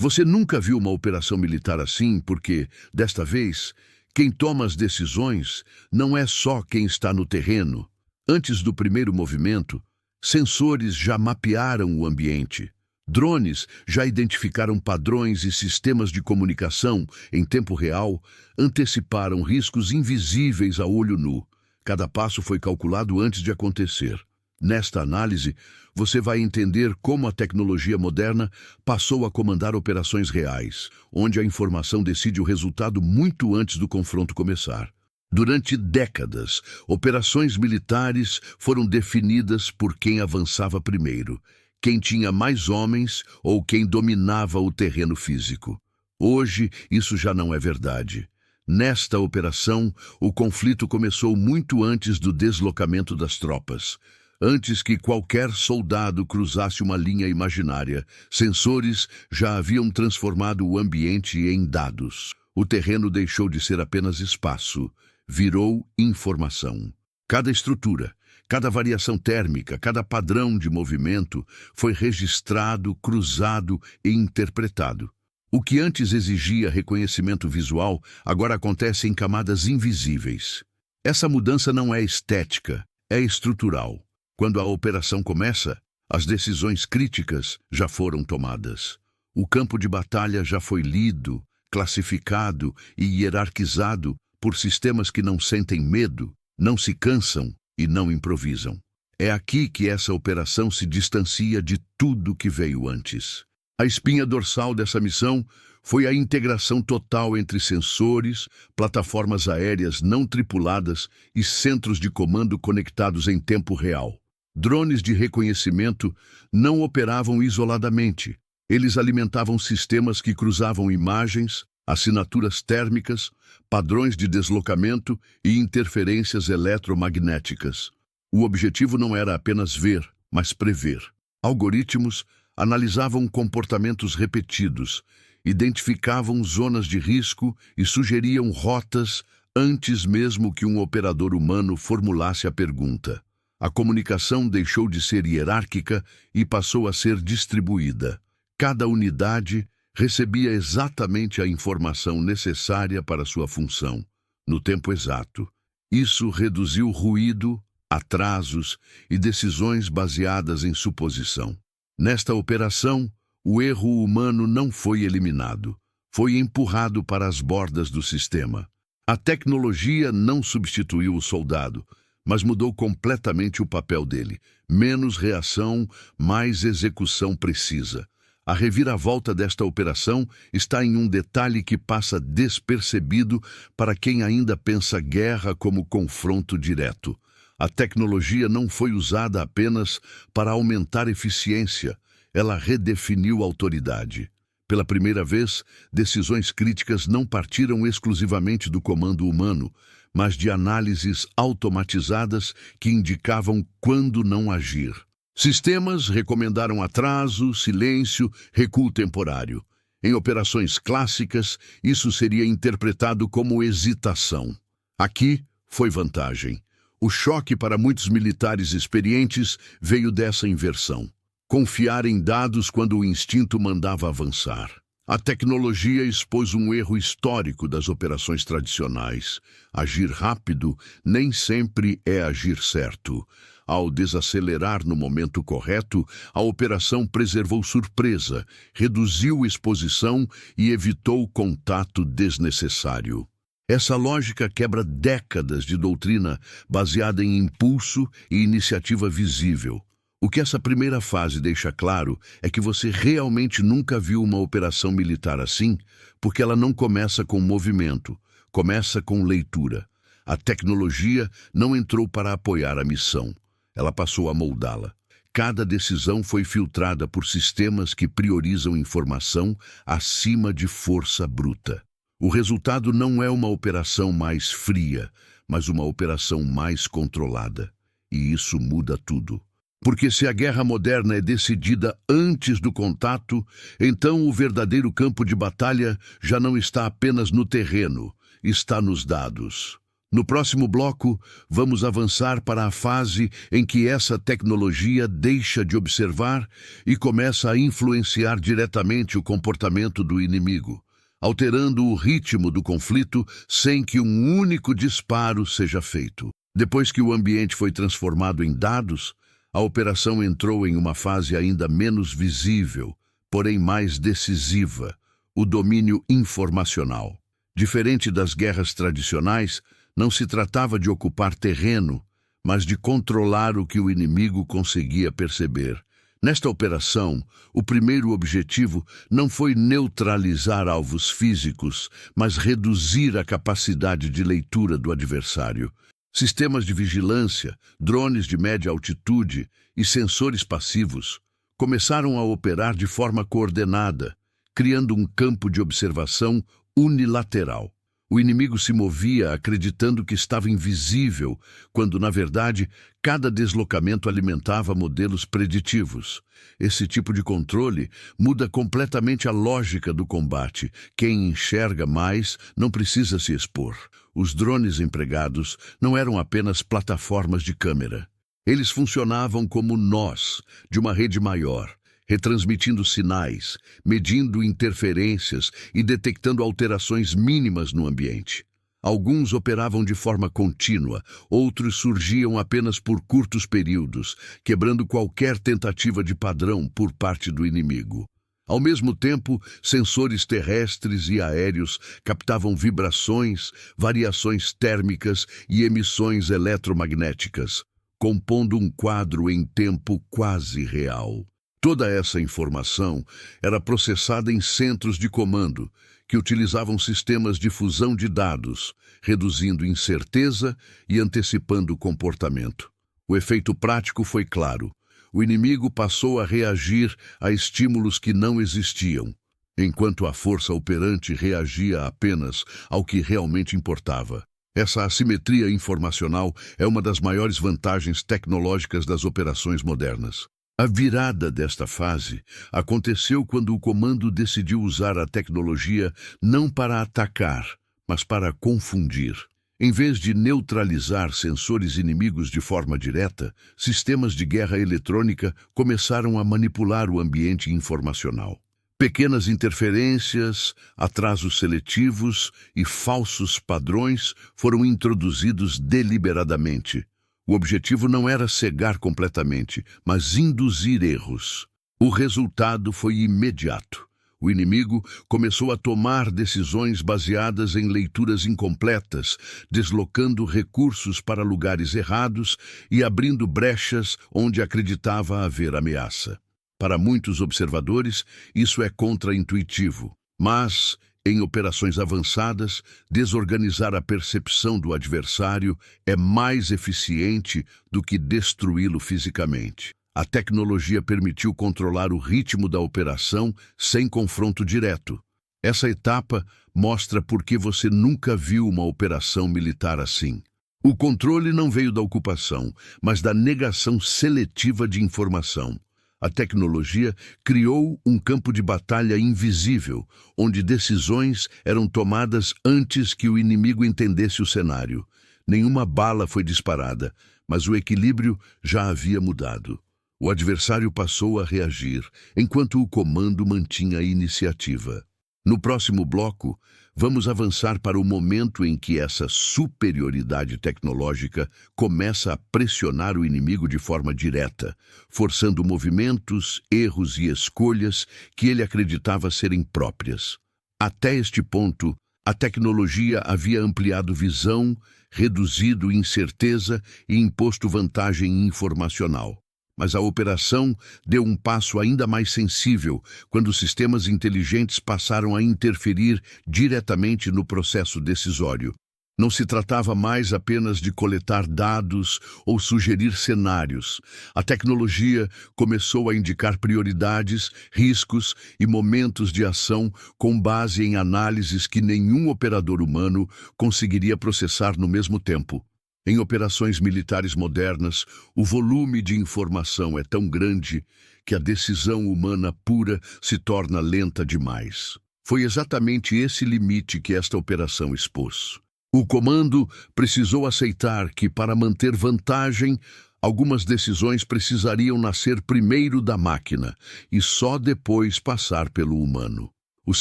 Você nunca viu uma operação militar assim porque, desta vez, quem toma as decisões não é só quem está no terreno. Antes do primeiro movimento, sensores já mapearam o ambiente. Drones já identificaram padrões e sistemas de comunicação em tempo real, anteciparam riscos invisíveis a olho nu. Cada passo foi calculado antes de acontecer. Nesta análise, você vai entender como a tecnologia moderna passou a comandar operações reais, onde a informação decide o resultado muito antes do confronto começar. Durante décadas, operações militares foram definidas por quem avançava primeiro, quem tinha mais homens ou quem dominava o terreno físico. Hoje, isso já não é verdade. Nesta operação, o conflito começou muito antes do deslocamento das tropas. Antes que qualquer soldado cruzasse uma linha imaginária, sensores já haviam transformado o ambiente em dados. O terreno deixou de ser apenas espaço, virou informação. Cada estrutura, cada variação térmica, cada padrão de movimento foi registrado, cruzado e interpretado. O que antes exigia reconhecimento visual, agora acontece em camadas invisíveis. Essa mudança não é estética, é estrutural. Quando a operação começa, as decisões críticas já foram tomadas. O campo de batalha já foi lido, classificado e hierarquizado por sistemas que não sentem medo, não se cansam e não improvisam. É aqui que essa operação se distancia de tudo que veio antes. A espinha dorsal dessa missão foi a integração total entre sensores, plataformas aéreas não tripuladas e centros de comando conectados em tempo real. Drones de reconhecimento não operavam isoladamente. Eles alimentavam sistemas que cruzavam imagens, assinaturas térmicas, padrões de deslocamento e interferências eletromagnéticas. O objetivo não era apenas ver, mas prever. Algoritmos analisavam comportamentos repetidos, identificavam zonas de risco e sugeriam rotas antes mesmo que um operador humano formulasse a pergunta. A comunicação deixou de ser hierárquica e passou a ser distribuída. Cada unidade recebia exatamente a informação necessária para sua função, no tempo exato. Isso reduziu ruído, atrasos e decisões baseadas em suposição. Nesta operação, o erro humano não foi eliminado, foi empurrado para as bordas do sistema. A tecnologia não substituiu o soldado, mas mudou completamente o papel dele. Menos reação, mais execução precisa. A reviravolta desta operação está em um detalhe que passa despercebido para quem ainda pensa guerra como confronto direto. A tecnologia não foi usada apenas para aumentar eficiência, ela redefiniu a autoridade. Pela primeira vez, decisões críticas não partiram exclusivamente do comando humano, mas de análises automatizadas que indicavam quando não agir. Sistemas recomendaram atraso, silêncio, recuo temporário. Em operações clássicas, isso seria interpretado como hesitação. Aqui foi vantagem. O choque para muitos militares experientes veio dessa inversão. Confiar em dados quando o instinto mandava avançar. A tecnologia expôs um erro histórico das operações tradicionais. Agir rápido nem sempre é agir certo. Ao desacelerar no momento correto, a operação preservou surpresa, reduziu exposição e evitou contato desnecessário. Essa lógica quebra décadas de doutrina baseada em impulso e iniciativa visível. O que essa primeira fase deixa claro é que você realmente nunca viu uma operação militar assim, porque ela não começa com movimento, começa com leitura. A tecnologia não entrou para apoiar a missão, ela passou a moldá-la. Cada decisão foi filtrada por sistemas que priorizam informação acima de força bruta. O resultado não é uma operação mais fria, mas uma operação mais controlada. E isso muda tudo. Porque se a guerra moderna é decidida antes do contato, então o verdadeiro campo de batalha já não está apenas no terreno, está nos dados. No próximo bloco, vamos avançar para a fase em que essa tecnologia deixa de observar e começa a influenciar diretamente o comportamento do inimigo, alterando o ritmo do conflito sem que um único disparo seja feito. Depois que o ambiente foi transformado em dados, a operação entrou em uma fase ainda menos visível, porém mais decisiva: o domínio informacional. Diferente das guerras tradicionais, não se tratava de ocupar terreno, mas de controlar o que o inimigo conseguia perceber. Nesta operação, o primeiro objetivo não foi neutralizar alvos físicos, mas reduzir a capacidade de leitura do adversário. Sistemas de vigilância, drones de média altitude e sensores passivos começaram a operar de forma coordenada, criando um campo de observação unilateral. O inimigo se movia acreditando que estava invisível, quando, na verdade, cada deslocamento alimentava modelos preditivos. Esse tipo de controle muda completamente a lógica do combate. Quem enxerga mais não precisa se expor. Os drones empregados não eram apenas plataformas de câmera. Eles funcionavam como nós de uma rede maior, retransmitindo sinais, medindo interferências e detectando alterações mínimas no ambiente. Alguns operavam de forma contínua, outros surgiam apenas por curtos períodos, quebrando qualquer tentativa de padrão por parte do inimigo. Ao mesmo tempo, sensores terrestres e aéreos captavam vibrações, variações térmicas e emissões eletromagnéticas, compondo um quadro em tempo quase real. Toda essa informação era processada em centros de comando, que utilizavam sistemas de fusão de dados, reduzindo incerteza e antecipando o comportamento. O efeito prático foi claro. O inimigo passou a reagir a estímulos que não existiam, enquanto a força operante reagia apenas ao que realmente importava. Essa assimetria informacional é uma das maiores vantagens tecnológicas das operações modernas. A virada desta fase aconteceu quando o comando decidiu usar a tecnologia não para atacar, mas para confundir. Em vez de neutralizar sensores inimigos de forma direta, sistemas de guerra eletrônica começaram a manipular o ambiente informacional. Pequenas interferências, atrasos seletivos e falsos padrões foram introduzidos deliberadamente. O objetivo não era cegar completamente, mas induzir erros. O resultado foi imediato. O inimigo começou a tomar decisões baseadas em leituras incompletas, deslocando recursos para lugares errados e abrindo brechas onde acreditava haver ameaça. Para muitos observadores, isso é contraintuitivo, mas, em operações avançadas, desorganizar a percepção do adversário é mais eficiente do que destruí-lo fisicamente. A tecnologia permitiu controlar o ritmo da operação sem confronto direto. Essa etapa mostra por que você nunca viu uma operação militar assim. O controle não veio da ocupação, mas da negação seletiva de informação. A tecnologia criou um campo de batalha invisível, onde decisões eram tomadas antes que o inimigo entendesse o cenário. Nenhuma bala foi disparada, mas o equilíbrio já havia mudado. O adversário passou a reagir, enquanto o comando mantinha a iniciativa. No próximo bloco, vamos avançar para o momento em que essa superioridade tecnológica começa a pressionar o inimigo de forma direta, forçando movimentos, erros e escolhas que ele acreditava serem próprias. Até este ponto, a tecnologia havia ampliado visão, reduzido incerteza e imposto vantagem informacional. Mas a operação deu um passo ainda mais sensível quando sistemas inteligentes passaram a interferir diretamente no processo decisório. Não se tratava mais apenas de coletar dados ou sugerir cenários. A tecnologia começou a indicar prioridades, riscos e momentos de ação com base em análises que nenhum operador humano conseguiria processar no mesmo tempo. Em operações militares modernas, o volume de informação é tão grande que a decisão humana pura se torna lenta demais. Foi exatamente esse limite que esta operação expôs. O comando precisou aceitar que, para manter vantagem, algumas decisões precisariam nascer primeiro da máquina e só depois passar pelo humano. Os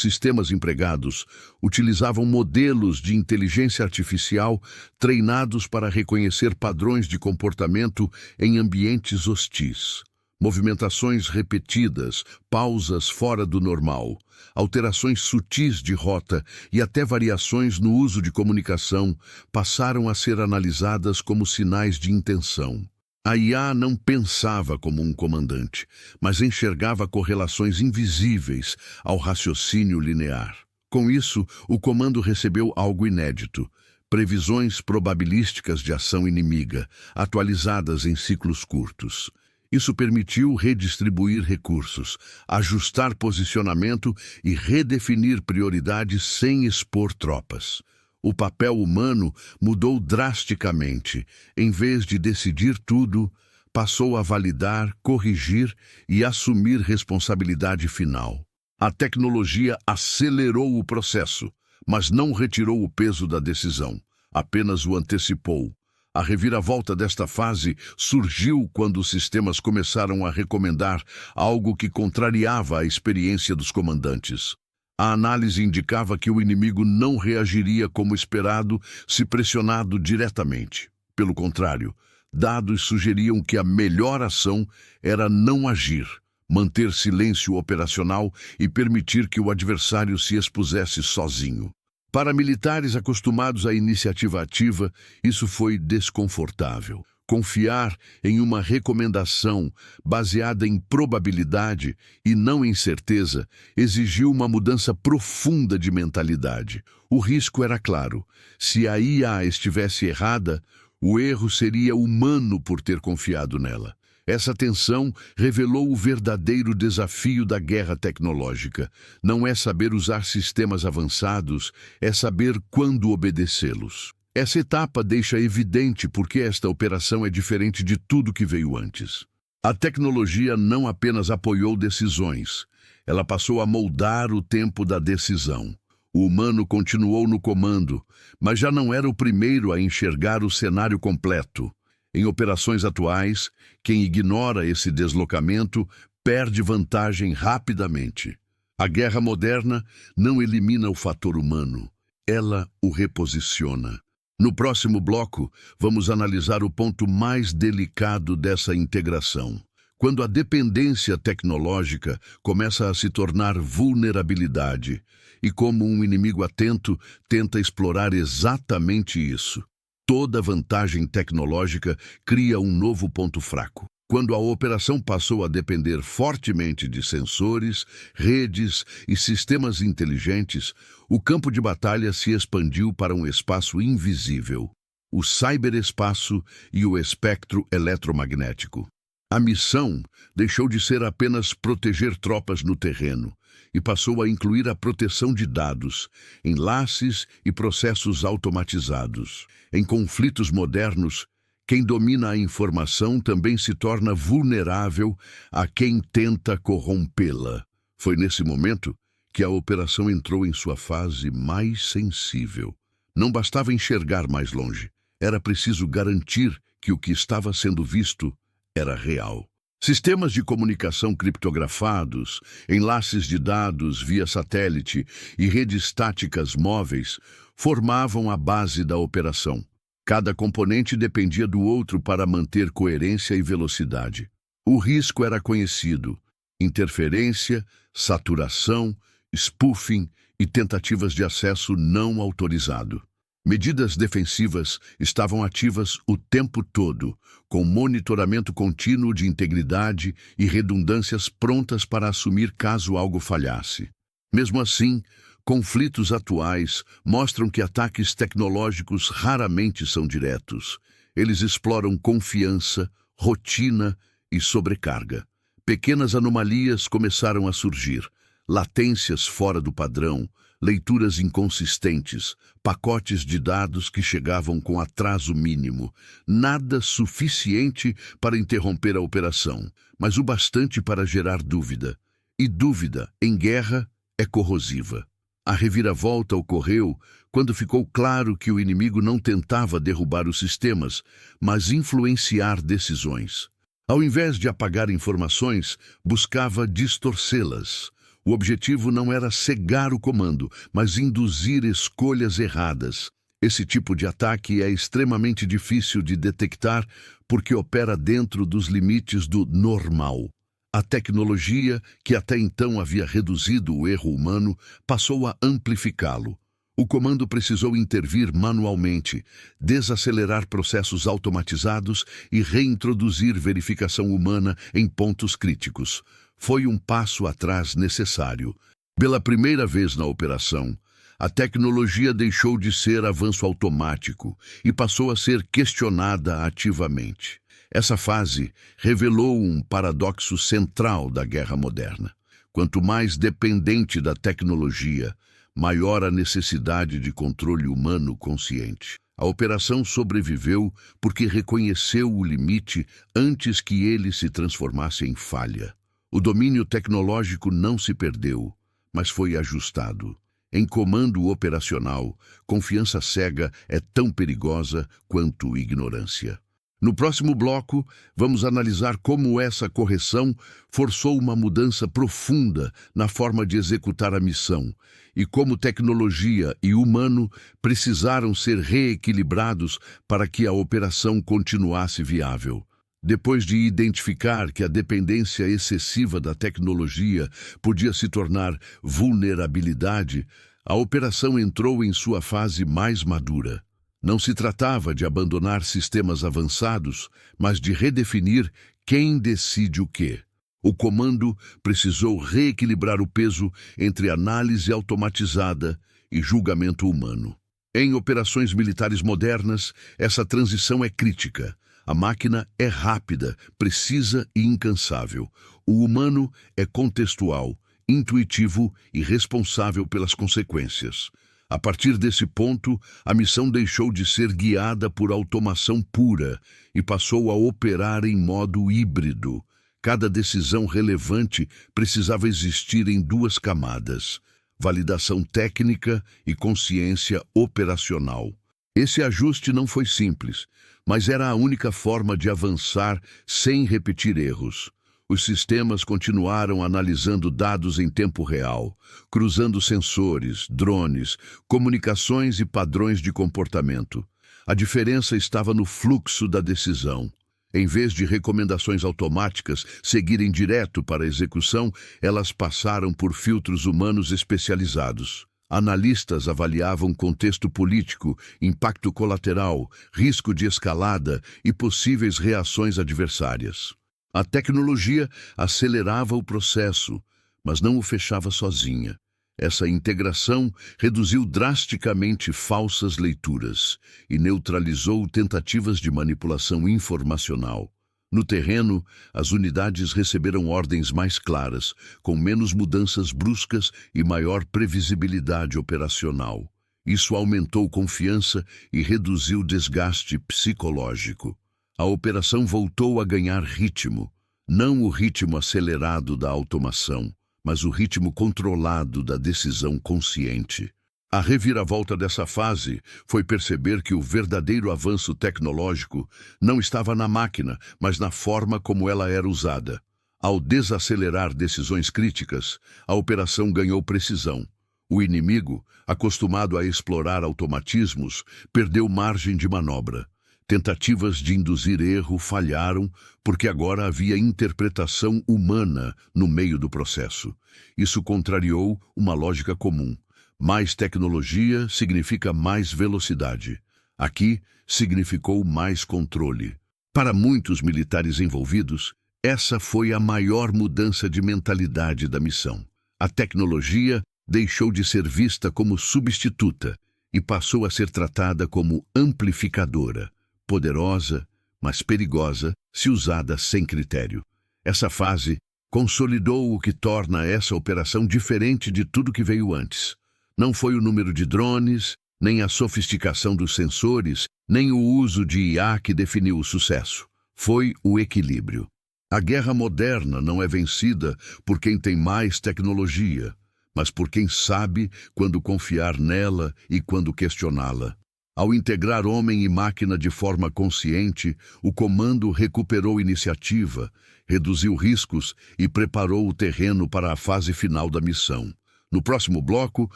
sistemas empregados utilizavam modelos de inteligência artificial treinados para reconhecer padrões de comportamento em ambientes hostis. Movimentações repetidas, pausas fora do normal, alterações sutis de rota e até variações no uso de comunicação passaram a ser analisadas como sinais de intenção. A IA não pensava como um comandante, mas enxergava correlações invisíveis ao raciocínio linear. Com isso, o comando recebeu algo inédito: previsões probabilísticas de ação inimiga, atualizadas em ciclos curtos. Isso permitiu redistribuir recursos, ajustar posicionamento e redefinir prioridades sem expor tropas. O papel humano mudou drasticamente. Em vez de decidir tudo, passou a validar, corrigir e assumir responsabilidade final. A tecnologia acelerou o processo, mas não retirou o peso da decisão, apenas o antecipou. A reviravolta desta fase surgiu quando os sistemas começaram a recomendar algo que contrariava a experiência dos comandantes. A análise indicava que o inimigo não reagiria como esperado se pressionado diretamente. Pelo contrário, dados sugeriam que a melhor ação era não agir, manter silêncio operacional e permitir que o adversário se expusesse sozinho. Para militares acostumados à iniciativa ativa, isso foi desconfortável. Confiar em uma recomendação baseada em probabilidade e não em certeza exigiu uma mudança profunda de mentalidade. O risco era claro: se a IA estivesse errada, o erro seria humano por ter confiado nela. Essa tensão revelou o verdadeiro desafio da guerra tecnológica. Não é saber usar sistemas avançados, é saber quando obedecê-los. Essa etapa deixa evidente por que esta operação é diferente de tudo que veio antes. A tecnologia não apenas apoiou decisões, ela passou a moldar o tempo da decisão. O humano continuou no comando, mas já não era o primeiro a enxergar o cenário completo. Em operações atuais, quem ignora esse deslocamento perde vantagem rapidamente. A guerra moderna não elimina o fator humano, ela o reposiciona. No próximo bloco, vamos analisar o ponto mais delicado dessa integração. Quando a dependência tecnológica começa a se tornar vulnerabilidade, e como um inimigo atento tenta explorar exatamente isso. Toda vantagem tecnológica cria um novo ponto fraco. Quando a operação passou a depender fortemente de sensores, redes e sistemas inteligentes, o campo de batalha se expandiu para um espaço invisível, o ciberespaço e o espectro eletromagnético. A missão deixou de ser apenas proteger tropas no terreno e passou a incluir a proteção de dados, enlaces e processos automatizados. Em conflitos modernos, quem domina a informação também se torna vulnerável a quem tenta corrompê-la. Foi nesse momento que a operação entrou em sua fase mais sensível. Não bastava enxergar mais longe, era preciso garantir que o que estava sendo visto era real. Sistemas de comunicação criptografados, enlaces de dados via satélite e redes táticas móveis formavam a base da operação. Cada componente dependia do outro para manter coerência e velocidade. O risco era conhecido: interferência, saturação, spoofing e tentativas de acesso não autorizado. Medidas defensivas estavam ativas o tempo todo, com monitoramento contínuo de integridade e redundâncias prontas para assumir caso algo falhasse. Mesmo assim, conflitos atuais mostram que ataques tecnológicos raramente são diretos. Eles exploram confiança, rotina e sobrecarga. Pequenas anomalias começaram a surgir: latências fora do padrão, leituras inconsistentes, pacotes de dados que chegavam com atraso mínimo. Nada suficiente para interromper a operação, mas o bastante para gerar dúvida. E dúvida, em guerra, é corrosiva. A reviravolta ocorreu quando ficou claro que o inimigo não tentava derrubar os sistemas, mas influenciar decisões. Ao invés de apagar informações, buscava distorcê-las. O objetivo não era cegar o comando, mas induzir escolhas erradas. Esse tipo de ataque é extremamente difícil de detectar porque opera dentro dos limites do normal. A tecnologia, que até então havia reduzido o erro humano, passou a amplificá-lo. O comando precisou intervir manualmente, desacelerar processos automatizados e reintroduzir verificação humana em pontos críticos. Foi um passo atrás necessário. Pela primeira vez na operação, a tecnologia deixou de ser avanço automático e passou a ser questionada ativamente. Essa fase revelou um paradoxo central da guerra moderna. Quanto mais dependente da tecnologia, maior a necessidade de controle humano consciente. A operação sobreviveu porque reconheceu o limite antes que ele se transformasse em falha. O domínio tecnológico não se perdeu, mas foi ajustado. Em comando operacional, confiança cega é tão perigosa quanto ignorância. No próximo bloco, vamos analisar como essa correção forçou uma mudança profunda na forma de executar a missão e como tecnologia e humano precisaram ser reequilibrados para que a operação continuasse viável. Depois de identificar que a dependência excessiva da tecnologia podia se tornar vulnerabilidade, a operação entrou em sua fase mais madura. Não se tratava de abandonar sistemas avançados, mas de redefinir quem decide o quê. O comando precisou reequilibrar o peso entre análise automatizada e julgamento humano. Em operações militares modernas, essa transição é crítica. A máquina é rápida, precisa e incansável. O humano é contextual, intuitivo e responsável pelas consequências. A partir desse ponto, a missão deixou de ser guiada por automação pura e passou a operar em modo híbrido. Cada decisão relevante precisava existir em duas camadas: validação técnica e consciência operacional. Esse ajuste não foi simples, mas era a única forma de avançar sem repetir erros. Os sistemas continuaram analisando dados em tempo real, cruzando sensores, drones, comunicações e padrões de comportamento. A diferença estava no fluxo da decisão. Em vez de recomendações automáticas seguirem direto para a execução, elas passaram por filtros humanos especializados. Analistas avaliavam contexto político, impacto colateral, risco de escalada e possíveis reações adversárias. A tecnologia acelerava o processo, mas não o fechava sozinha. Essa integração reduziu drasticamente falsas leituras e neutralizou tentativas de manipulação informacional. No terreno, as unidades receberam ordens mais claras, com menos mudanças bruscas e maior previsibilidade operacional. Isso aumentou confiança e reduziu desgaste psicológico. A operação voltou a ganhar ritmo, não o ritmo acelerado da automação, mas o ritmo controlado da decisão consciente. A reviravolta dessa fase foi perceber que o verdadeiro avanço tecnológico não estava na máquina, mas na forma como ela era usada. Ao desacelerar decisões críticas, a operação ganhou precisão. O inimigo, acostumado a explorar automatismos, perdeu margem de manobra. Tentativas de induzir erro falharam porque agora havia interpretação humana no meio do processo. Isso contrariou uma lógica comum. Mais tecnologia significa mais velocidade. Aqui, significou mais controle. Para muitos militares envolvidos, essa foi a maior mudança de mentalidade da missão. A tecnologia deixou de ser vista como substituta e passou a ser tratada como amplificadora. Poderosa, mas perigosa, se usada sem critério. Essa fase consolidou o que torna essa operação diferente de tudo que veio antes. Não foi o número de drones, nem a sofisticação dos sensores, nem o uso de IA que definiu o sucesso. Foi o equilíbrio. A guerra moderna não é vencida por quem tem mais tecnologia, mas por quem sabe quando confiar nela e quando questioná-la. Ao integrar homem e máquina de forma consciente, o comando recuperou iniciativa, reduziu riscos e preparou o terreno para a fase final da missão. No próximo bloco,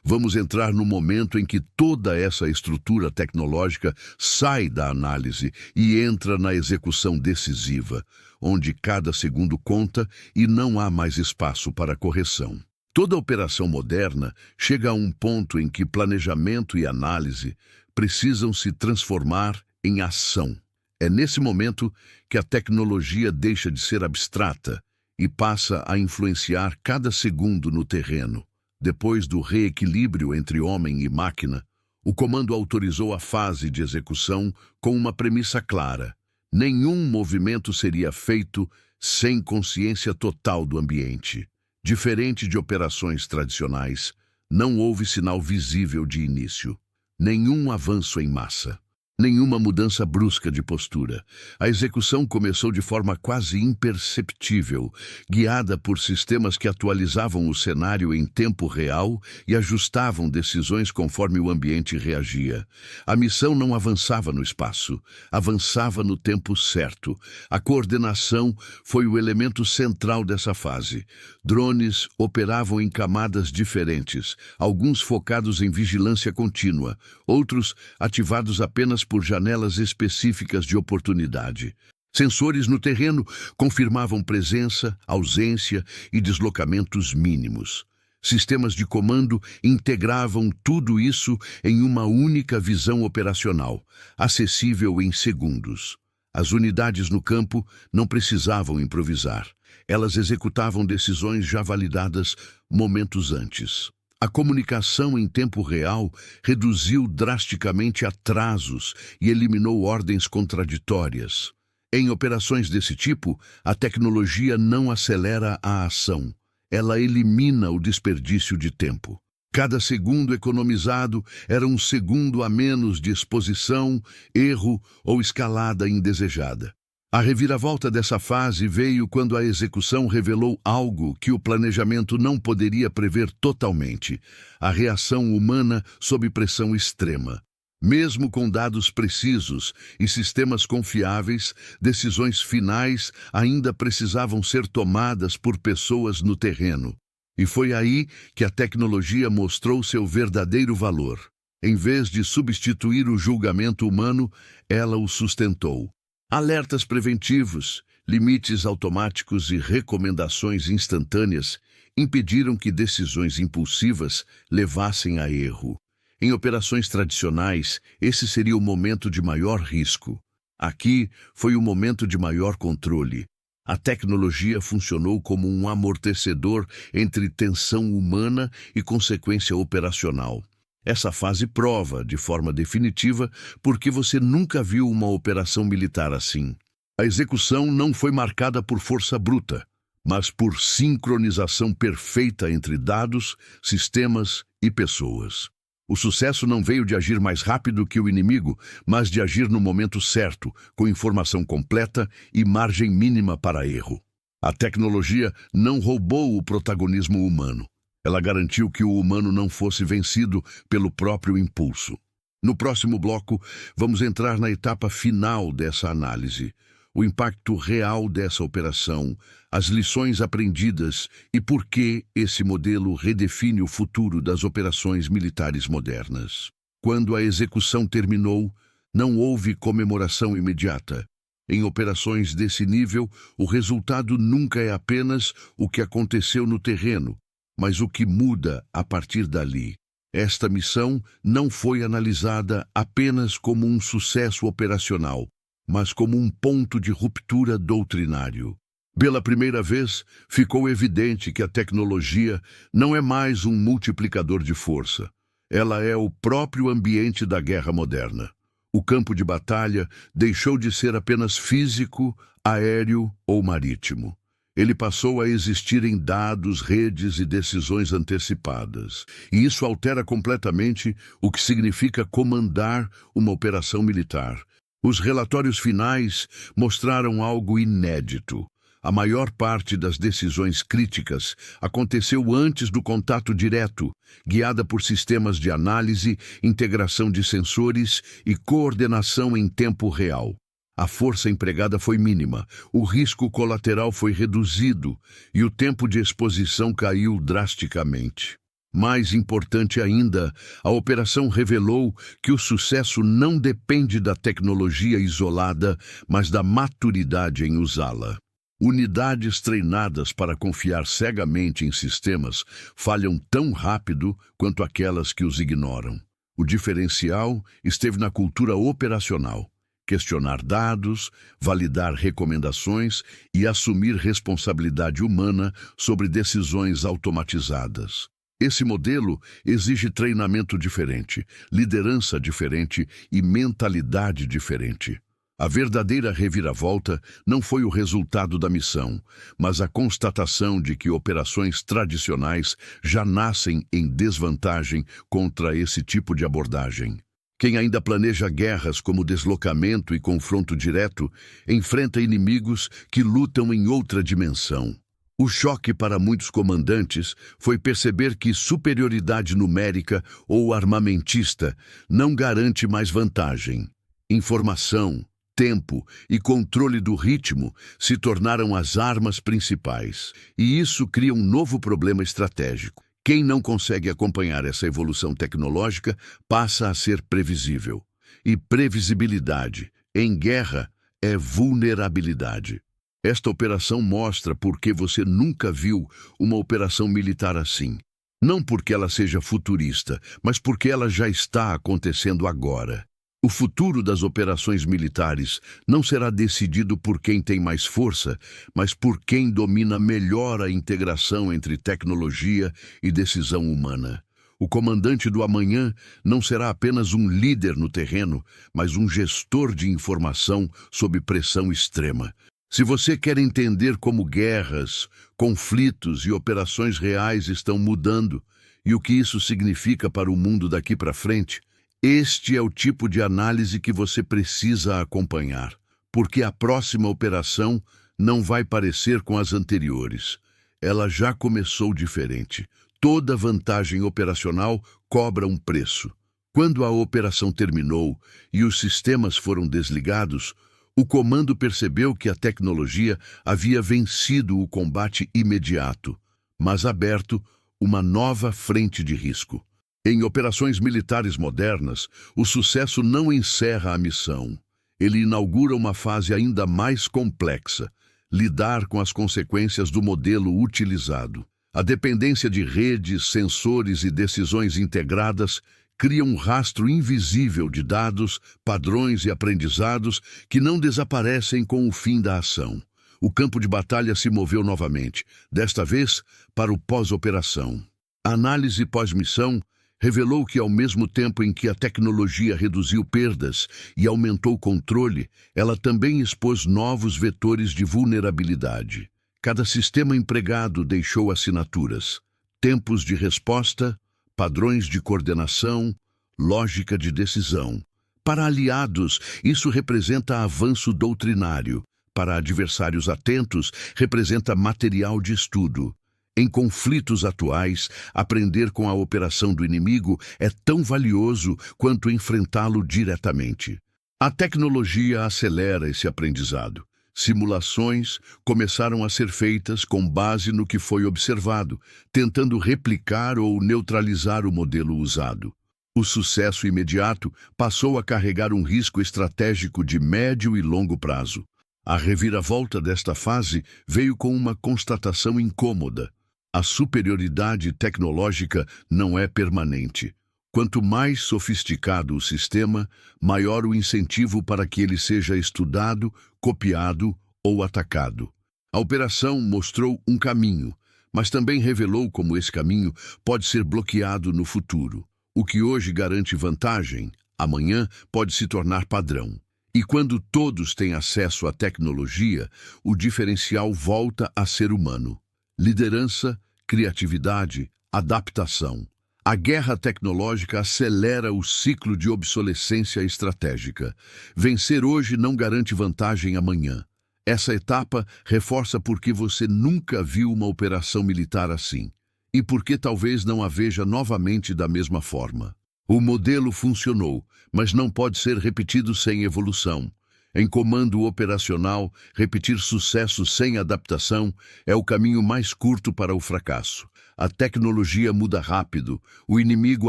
vamos entrar no momento em que toda essa estrutura tecnológica sai da análise e entra na execução decisiva, onde cada segundo conta e não há mais espaço para correção. Toda operação moderna chega a um ponto em que planejamento e análise precisam se transformar em ação. É nesse momento que a tecnologia deixa de ser abstrata e passa a influenciar cada segundo no terreno. Depois do reequilíbrio entre homem e máquina, o comando autorizou a fase de execução com uma premissa clara: nenhum movimento seria feito sem consciência total do ambiente. Diferente de operações tradicionais, não houve sinal visível de início. Nenhum avanço em massa, nenhuma mudança brusca de postura. A execução começou de forma quase imperceptível, guiada por sistemas que atualizavam o cenário em tempo real e ajustavam decisões conforme o ambiente reagia. A missão não avançava no espaço, avançava no tempo certo. A coordenação foi o elemento central dessa fase. Drones operavam em camadas diferentes, alguns focados em vigilância contínua, outros ativados apenas por janelas específicas de oportunidade. Sensores no terreno confirmavam presença, ausência e deslocamentos mínimos. Sistemas de comando integravam tudo isso em uma única visão operacional, acessível em segundos. As unidades no campo não precisavam improvisar. Elas executavam decisões já validadas momentos antes. A comunicação em tempo real reduziu drasticamente atrasos e eliminou ordens contraditórias. Em operações desse tipo, a tecnologia não acelera a ação. Ela elimina o desperdício de tempo. Cada segundo economizado era um segundo a menos de exposição, erro ou escalada indesejada. A reviravolta dessa fase veio quando a execução revelou algo que o planejamento não poderia prever totalmente: a reação humana sob pressão extrema. Mesmo com dados precisos e sistemas confiáveis, decisões finais ainda precisavam ser tomadas por pessoas no terreno. E foi aí que a tecnologia mostrou seu verdadeiro valor. Em vez de substituir o julgamento humano, ela o sustentou. Alertas preventivos, limites automáticos e recomendações instantâneas impediram que decisões impulsivas levassem a erro. Em operações tradicionais, esse seria o momento de maior risco. Aqui foi o momento de maior controle. A tecnologia funcionou como um amortecedor entre tensão humana e consequência operacional. Essa fase prova, de forma definitiva, porque você nunca viu uma operação militar assim. A execução não foi marcada por força bruta, mas por sincronização perfeita entre dados, sistemas e pessoas. O sucesso não veio de agir mais rápido que o inimigo, mas de agir no momento certo, com informação completa e margem mínima para erro. A tecnologia não roubou o protagonismo humano. Ela garantiu que o humano não fosse vencido pelo próprio impulso. No próximo bloco, vamos entrar na etapa final dessa análise: o impacto real dessa operação, as lições aprendidas e por que esse modelo redefine o futuro das operações militares modernas. Quando a execução terminou, não houve comemoração imediata. Em operações desse nível, o resultado nunca é apenas o que aconteceu no terreno, mas o que muda a partir dali. Esta missão não foi analisada apenas como um sucesso operacional, mas como um ponto de ruptura doutrinário. Pela primeira vez, ficou evidente que a tecnologia não é mais um multiplicador de força. Ela é o próprio ambiente da guerra moderna. O campo de batalha deixou de ser apenas físico, aéreo ou marítimo. Ele passou a existir em dados, redes e decisões antecipadas. E isso altera completamente o que significa comandar uma operação militar. Os relatórios finais mostraram algo inédito. A maior parte das decisões críticas aconteceu antes do contato direto, guiada por sistemas de análise, integração de sensores e coordenação em tempo real. A força empregada foi mínima, o risco colateral foi reduzido e o tempo de exposição caiu drasticamente. Mais importante ainda, a operação revelou que o sucesso não depende da tecnologia isolada, mas da maturidade em usá-la. Unidades treinadas para confiar cegamente em sistemas falham tão rápido quanto aquelas que os ignoram. O diferencial esteve na cultura operacional. Questionar dados, validar recomendações e assumir responsabilidade humana sobre decisões automatizadas. Esse modelo exige treinamento diferente, liderança diferente e mentalidade diferente. A verdadeira reviravolta não foi o resultado da missão, mas a constatação de que operações tradicionais já nascem em desvantagem contra esse tipo de abordagem. Quem ainda planeja guerras como deslocamento e confronto direto, enfrenta inimigos que lutam em outra dimensão. O choque para muitos comandantes foi perceber que superioridade numérica ou armamentista não garante mais vantagem. Informação, tempo e controle do ritmo se tornaram as armas principais, e isso cria um novo problema estratégico. Quem não consegue acompanhar essa evolução tecnológica passa a ser previsível. E previsibilidade, em guerra, é vulnerabilidade. Esta operação mostra por que você nunca viu uma operação militar assim. Não porque ela seja futurista, mas porque ela já está acontecendo agora. O futuro das operações militares não será decidido por quem tem mais força, mas por quem domina melhor a integração entre tecnologia e decisão humana. O comandante do amanhã não será apenas um líder no terreno, mas um gestor de informação sob pressão extrema. Se você quer entender como guerras, conflitos e operações reais estão mudando e o que isso significa para o mundo daqui para frente, este é o tipo de análise que você precisa acompanhar, porque a próxima operação não vai parecer com as anteriores. Ela já começou diferente. Toda vantagem operacional cobra um preço. Quando a operação terminou e os sistemas foram desligados, o comando percebeu que a tecnologia havia vencido o combate imediato, mas aberto uma nova frente de risco. Em operações militares modernas, o sucesso não encerra a missão. Ele inaugura uma fase ainda mais complexa: lidar com as consequências do modelo utilizado. A dependência de redes, sensores e decisões integradas cria um rastro invisível de dados, padrões e aprendizados que não desaparecem com o fim da ação. O campo de batalha se moveu novamente, desta vez para o pós-operação. A análise pós-missão revelou que, ao mesmo tempo em que a tecnologia reduziu perdas e aumentou o controle, ela também expôs novos vetores de vulnerabilidade. Cada sistema empregado deixou assinaturas, tempos de resposta, padrões de coordenação, lógica de decisão. Para aliados, isso representa avanço doutrinário. Para adversários atentos, representa material de estudo. Em conflitos atuais, aprender com a operação do inimigo é tão valioso quanto enfrentá-lo diretamente. A tecnologia acelera esse aprendizado. Simulações começaram a ser feitas com base no que foi observado, tentando replicar ou neutralizar o modelo usado. O sucesso imediato passou a carregar um risco estratégico de médio e longo prazo. A reviravolta desta fase veio com uma constatação incômoda: a superioridade tecnológica não é permanente. Quanto mais sofisticado o sistema, maior o incentivo para que ele seja estudado, copiado ou atacado. A operação mostrou um caminho, mas também revelou como esse caminho pode ser bloqueado no futuro. O que hoje garante vantagem, amanhã pode se tornar padrão. E quando todos têm acesso à tecnologia, o diferencial volta a ser humano. Liderança, criatividade, adaptação. A guerra tecnológica acelera o ciclo de obsolescência estratégica. Vencer hoje não garante vantagem amanhã. Essa etapa reforça por que você nunca viu uma operação militar assim, e por que talvez não a veja novamente da mesma forma. O modelo funcionou, mas não pode ser repetido sem evolução. Em comando operacional, repetir sucesso sem adaptação é o caminho mais curto para o fracasso. A tecnologia muda rápido, o inimigo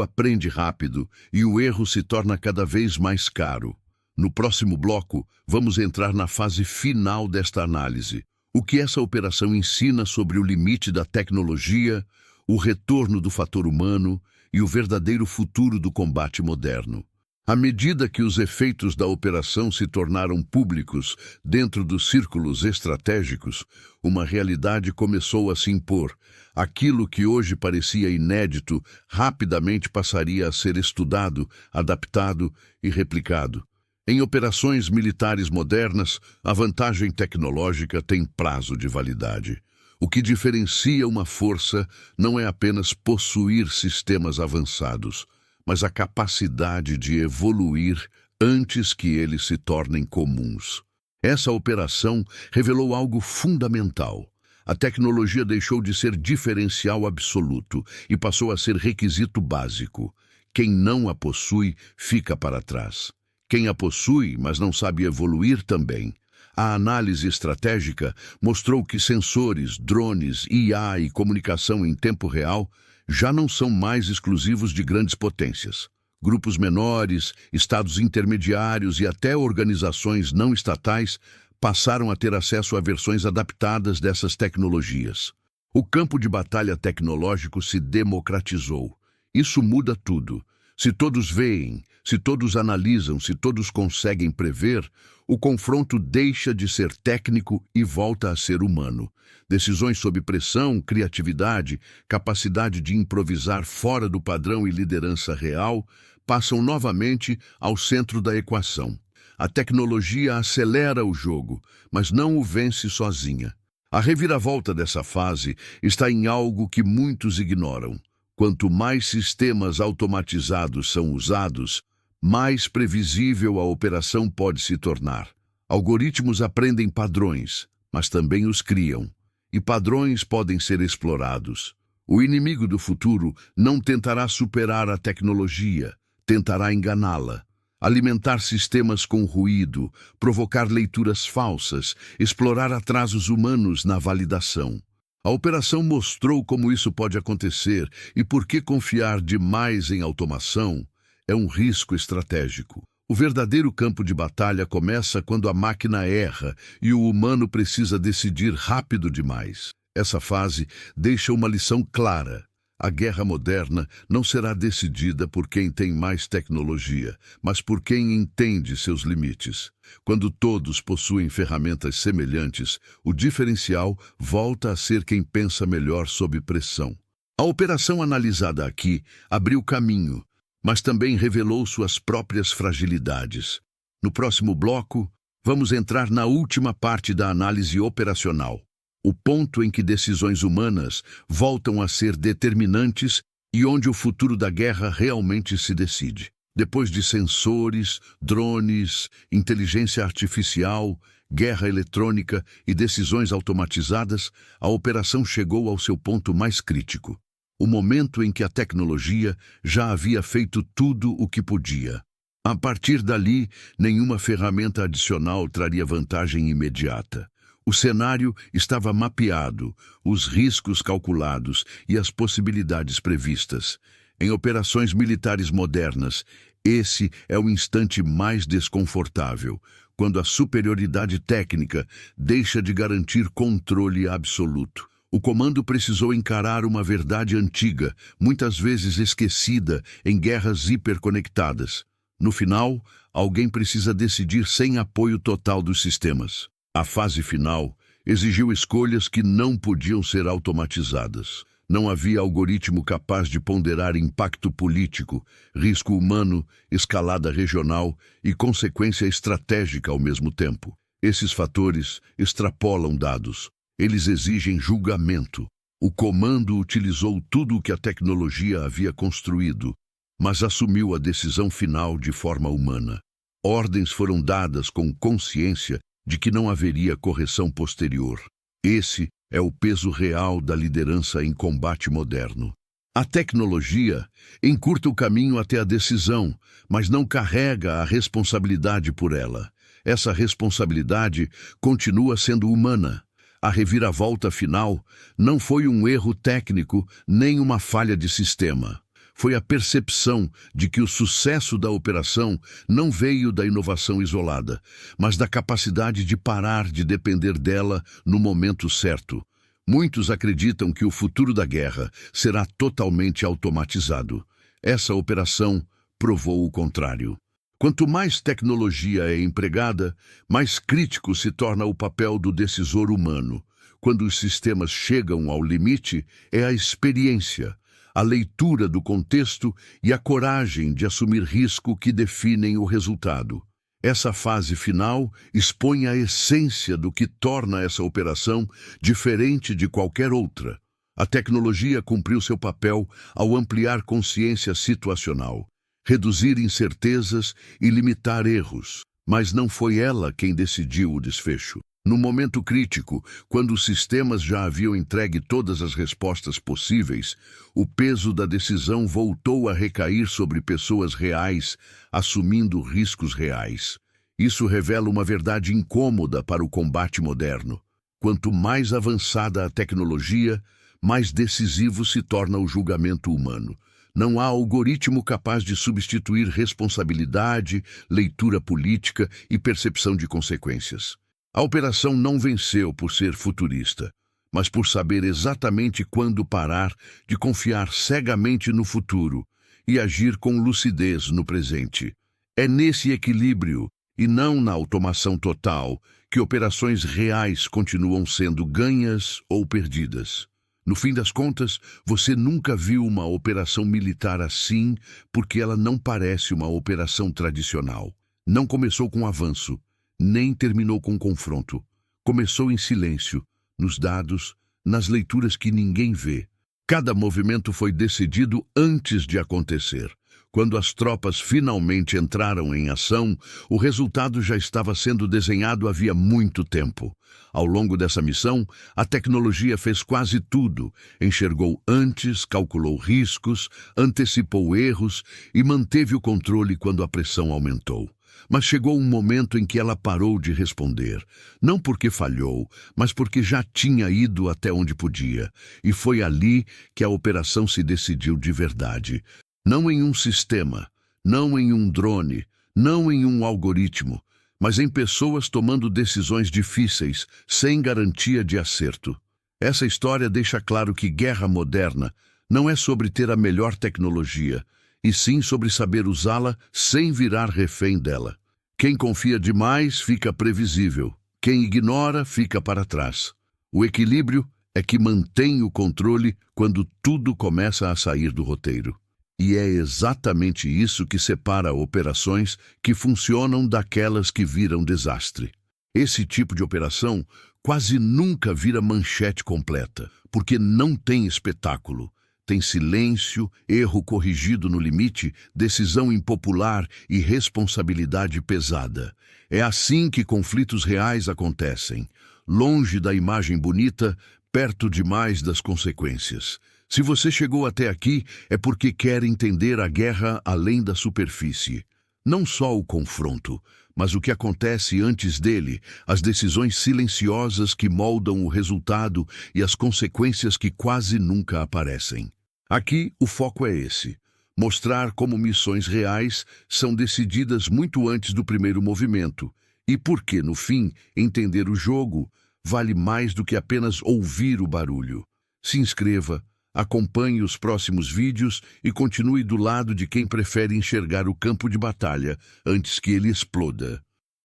aprende rápido e o erro se torna cada vez mais caro. No próximo bloco, vamos entrar na fase final desta análise. O que essa operação ensina sobre o limite da tecnologia, o retorno do fator humano e o verdadeiro futuro do combate moderno. À medida que os efeitos da operação se tornaram públicos dentro dos círculos estratégicos, uma realidade começou a se impor. Aquilo que hoje parecia inédito rapidamente passaria a ser estudado, adaptado e replicado. Em operações militares modernas, a vantagem tecnológica tem prazo de validade. O que diferencia uma força não é apenas possuir sistemas avançados, mas a capacidade de evoluir antes que eles se tornem comuns. Essa operação revelou algo fundamental. A tecnologia deixou de ser diferencial absoluto e passou a ser requisito básico. Quem não a possui, fica para trás. Quem a possui, mas não sabe evoluir também. A análise estratégica mostrou que sensores, drones, IA e comunicação em tempo real já não são mais exclusivos de grandes potências. Grupos menores, estados intermediários e até organizações não estatais passaram a ter acesso a versões adaptadas dessas tecnologias. O campo de batalha tecnológico se democratizou. Isso muda tudo. Se todos veem, se todos analisam, se todos conseguem prever, o confronto deixa de ser técnico e volta a ser humano. Decisões sob pressão, criatividade, capacidade de improvisar fora do padrão e liderança real passam novamente ao centro da equação. A tecnologia acelera o jogo, mas não o vence sozinha. A reviravolta dessa fase está em algo que muitos ignoram. Quanto mais sistemas automatizados são usados, mais previsível a operação pode se tornar. Algoritmos aprendem padrões, mas também os criam, e padrões podem ser explorados. O inimigo do futuro não tentará superar a tecnologia, tentará enganá-la, alimentar sistemas com ruído, provocar leituras falsas, explorar atrasos humanos na validação. A operação mostrou como isso pode acontecer e por que confiar demais em automação é um risco estratégico. O verdadeiro campo de batalha começa quando a máquina erra e o humano precisa decidir rápido demais. Essa fase deixa uma lição clara. A guerra moderna não será decidida por quem tem mais tecnologia, mas por quem entende seus limites. Quando todos possuem ferramentas semelhantes, o diferencial volta a ser quem pensa melhor sob pressão. A operação analisada aqui abriu caminho, mas também revelou suas próprias fragilidades. No próximo bloco, vamos entrar na última parte da análise operacional. O ponto em que decisões humanas voltam a ser determinantes e onde o futuro da guerra realmente se decide. Depois de sensores, drones, inteligência artificial, guerra eletrônica e decisões automatizadas, a operação chegou ao seu ponto mais crítico. O momento em que a tecnologia já havia feito tudo o que podia. A partir dali, nenhuma ferramenta adicional traria vantagem imediata. O cenário estava mapeado, os riscos calculados e as possibilidades previstas. Em operações militares modernas, esse é o instante mais desconfortável, quando a superioridade técnica deixa de garantir controle absoluto. O comando precisou encarar uma verdade antiga, muitas vezes esquecida em guerras hiperconectadas. No final, alguém precisa decidir sem apoio total dos sistemas. A fase final exigiu escolhas que não podiam ser automatizadas. Não havia algoritmo capaz de ponderar impacto político, risco humano, escalada regional e consequência estratégica ao mesmo tempo. Esses fatores extrapolam dados. Eles exigem julgamento. O comando utilizou tudo o que a tecnologia havia construído, mas assumiu a decisão final de forma humana. Ordens foram dadas com consciência de que não haveria correção posterior. Esse é o peso real da liderança em combate moderno. A tecnologia encurta o caminho até a decisão, mas não carrega a responsabilidade por ela. Essa responsabilidade continua sendo humana. A reviravolta final não foi um erro técnico nem uma falha de sistema. Foi a percepção de que o sucesso da operação não veio da inovação isolada, mas da capacidade de parar de depender dela no momento certo. Muitos acreditam que o futuro da guerra será totalmente automatizado. Essa operação provou o contrário. Quanto mais tecnologia é empregada, mais crítico se torna o papel do decisor humano. Quando os sistemas chegam ao limite, é a experiência, a leitura do contexto e a coragem de assumir risco que definem o resultado. Essa fase final expõe a essência do que torna essa operação diferente de qualquer outra. A tecnologia cumpriu seu papel ao ampliar consciência situacional, reduzir incertezas e limitar erros, mas não foi ela quem decidiu o desfecho. No momento crítico, quando os sistemas já haviam entregue todas as respostas possíveis, o peso da decisão voltou a recair sobre pessoas reais, assumindo riscos reais. Isso revela uma verdade incômoda para o combate moderno. Quanto mais avançada a tecnologia, mais decisivo se torna o julgamento humano. Não há algoritmo capaz de substituir responsabilidade, leitura política e percepção de consequências. A operação não venceu por ser futurista, mas por saber exatamente quando parar de confiar cegamente no futuro e agir com lucidez no presente. É nesse equilíbrio, e não na automação total, que operações reais continuam sendo ganhas ou perdidas. No fim das contas, você nunca viu uma operação militar assim porque ela não parece uma operação tradicional. Não começou com avanço, nem terminou com confronto. Começou em silêncio, nos dados, nas leituras que ninguém vê. Cada movimento foi decidido antes de acontecer. Quando as tropas finalmente entraram em ação, o resultado já estava sendo desenhado havia muito tempo. Ao longo dessa missão, a tecnologia fez quase tudo. Enxergou antes, calculou riscos, antecipou erros e manteve o controle quando a pressão aumentou. Mas chegou um momento em que ela parou de responder, não porque falhou, mas porque já tinha ido até onde podia. E foi ali que a operação se decidiu de verdade. Não em um sistema, não em um drone, não em um algoritmo, mas em pessoas tomando decisões difíceis, sem garantia de acerto. Essa história deixa claro que guerra moderna não é sobre ter a melhor tecnologia, e sim sobre saber usá-la sem virar refém dela. Quem confia demais fica previsível, quem ignora fica para trás. O equilíbrio é que mantém o controle quando tudo começa a sair do roteiro. E é exatamente isso que separa operações que funcionam daquelas que viram desastre. Esse tipo de operação quase nunca vira manchete completa, porque não tem espetáculo. Tem silêncio, erro corrigido no limite, decisão impopular e responsabilidade pesada. É assim que conflitos reais acontecem, longe da imagem bonita, perto demais das consequências. Se você chegou até aqui, é porque quer entender a guerra além da superfície. Não só o confronto, mas o que acontece antes dele, as decisões silenciosas que moldam o resultado e as consequências que quase nunca aparecem. Aqui, o foco é esse: mostrar como missões reais são decididas muito antes do primeiro movimento e por que, no fim, entender o jogo vale mais do que apenas ouvir o barulho. Se inscreva, acompanhe os próximos vídeos e continue do lado de quem prefere enxergar o campo de batalha antes que ele exploda.